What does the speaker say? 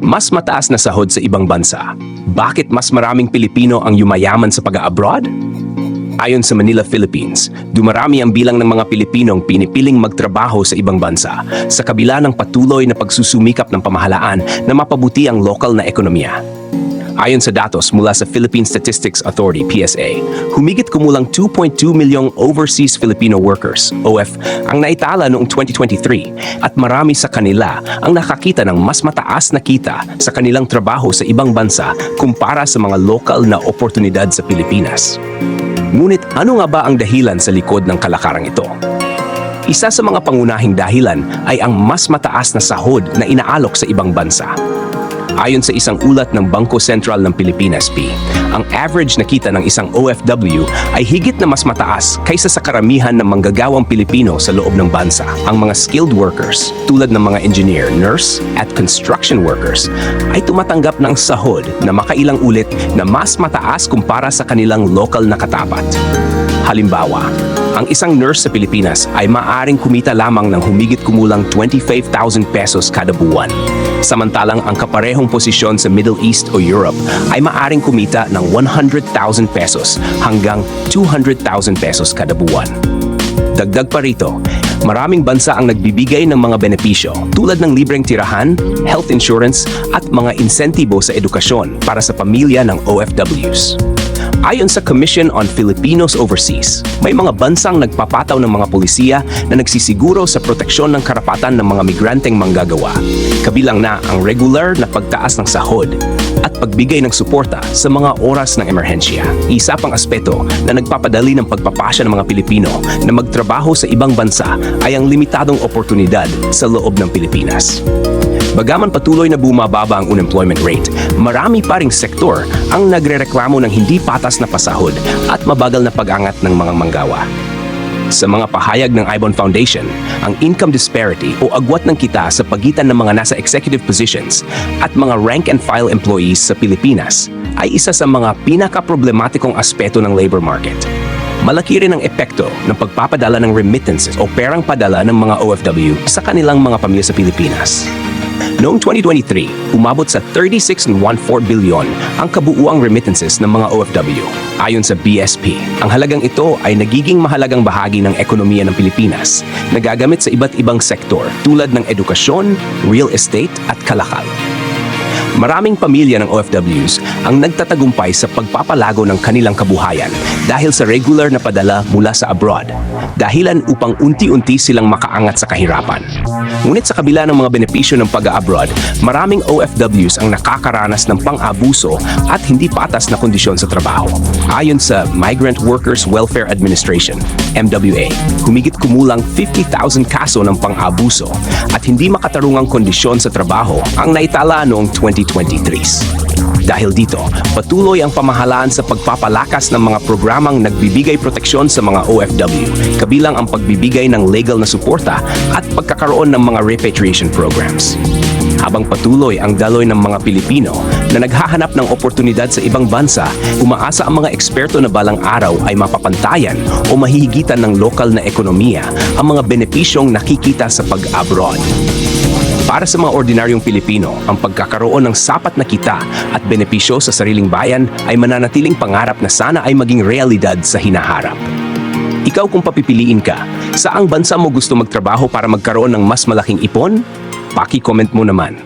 Mas mataas na sahod sa ibang bansa. Bakit mas maraming Pilipino ang yumayaman sa pag-abroad? Ayon sa Manila, Philippines, dumarami ang bilang ng mga Pilipinong pinipiling magtrabaho sa ibang bansa sa kabila ng patuloy na pagsusumikap ng pamahalaan na mapabuti ang lokal na ekonomiya. Ayon sa datos mula sa Philippine Statistics Authority, PSA, humigit kumulang 2.2 milyong overseas Filipino workers, OF, ang naitala noong 2023 at marami sa kanila ang nakakita ng mas mataas na kita sa kanilang trabaho sa ibang bansa kumpara sa mga lokal na oportunidad sa Pilipinas. Ngunit ano nga ba ang dahilan sa likod ng kalakarang ito? Isa sa mga pangunahing dahilan ay ang mas mataas na sahod na inaalok sa ibang bansa. Ayon sa isang ulat ng Bangko Sentral ng Pilipinas, P, ang average na kita ng isang OFW ay higit na mas mataas kaysa sa karamihan ng manggagawang Pilipino sa loob ng bansa. Ang mga skilled workers, tulad ng mga engineer, nurse, at construction workers, ay tumatanggap ng sahod na makailang ulit na mas mataas kumpara sa kanilang lokal na katapat. Halimbawa, ang isang nurse sa Pilipinas ay maaaring kumita lamang ng humigit kumulang 25,000 pesos kada buwan. Samantalang ang kaparehong posisyon sa Middle East o Europe ay maaaring kumita ng 100,000 pesos hanggang 200,000 pesos kada buwan. Dagdag pa rito, maraming bansa ang nagbibigay ng mga benepisyo tulad ng libreng tirahan, health insurance at mga insentibo sa edukasyon para sa pamilya ng OFWs. Ayon sa Commission on Filipinos Overseas, may mga bansang nagpapataw ng mga pulisiya na nagsisiguro sa proteksyon ng karapatan ng mga migranteng manggagawa. Kabilang na ang regular na pagtaas ng sahod at pagbigay ng suporta sa mga oras ng emerhensya. Isa pang aspeto na nagpapadali ng pagpapasya ng mga Pilipino na magtrabaho sa ibang bansa ay ang limitadong oportunidad sa loob ng Pilipinas. Bagaman patuloy na bumababa ang unemployment rate, marami pa ring sektor ang nagrereklamo ng hindi patas na pasahod at mabagal na pag-angat ng mga manggawa. Sa mga pahayag ng Ibon Foundation, ang income disparity o agwat ng kita sa pagitan ng mga nasa executive positions at mga rank-and-file employees sa Pilipinas ay isa sa mga pinaka-problematikong aspeto ng labor market. Malaki rin ang epekto ng pagpapadala ng remittances o perang padala ng mga OFW sa kanilang mga pamilya sa Pilipinas. Noong 2023, umabot sa 36.14 bilyon ang kabuuang remittances ng mga OFW. Ayon sa BSP, ang halagang ito ay nagiging mahalagang bahagi ng ekonomiya ng Pilipinas na gagamit sa iba't ibang sektor tulad ng edukasyon, real estate at kalakal. Maraming pamilya ng OFWs ang nagtatagumpay sa pagpapalago ng kanilang kabuhayan dahil sa regular na padala mula sa abroad, dahilan upang unti-unti silang makaangat sa kahirapan. Ngunit sa kabila ng mga benepisyo ng pag-abroad, maraming OFWs ang nakakaranas ng pang-abuso at hindi patas na kondisyon sa trabaho. Ayon sa Migrant Workers Welfare Administration, MWA, humigit kumulang 50,000 kaso ng pang-abuso at hindi makatarungang kondisyon sa trabaho ang naitala noong 2023. Dahil dito, patuloy ang pamahalaan sa pagpapalakas ng mga programang nagbibigay proteksyon sa mga OFW, kabilang ang pagbibigay ng legal na suporta at pagkakaroon ng mga repatriation programs. Habang patuloy ang daloy ng mga Pilipino na naghahanap ng oportunidad sa ibang bansa, umaasa ang mga eksperto na balang araw ay mapapantayan o mahihigitan ng lokal na ekonomiya ang mga benepisyong nakikita sa pag-abroad. Para sa mga ordinaryong Pilipino, ang pagkakaroon ng sapat na kita at benepisyo sa sariling bayan ay mananatiling pangarap na sana ay maging realidad sa hinaharap. Ikaw kung papipiliin ka, saang bansa mo gusto magtrabaho para magkaroon ng mas malaking ipon? Paki-comment mo naman.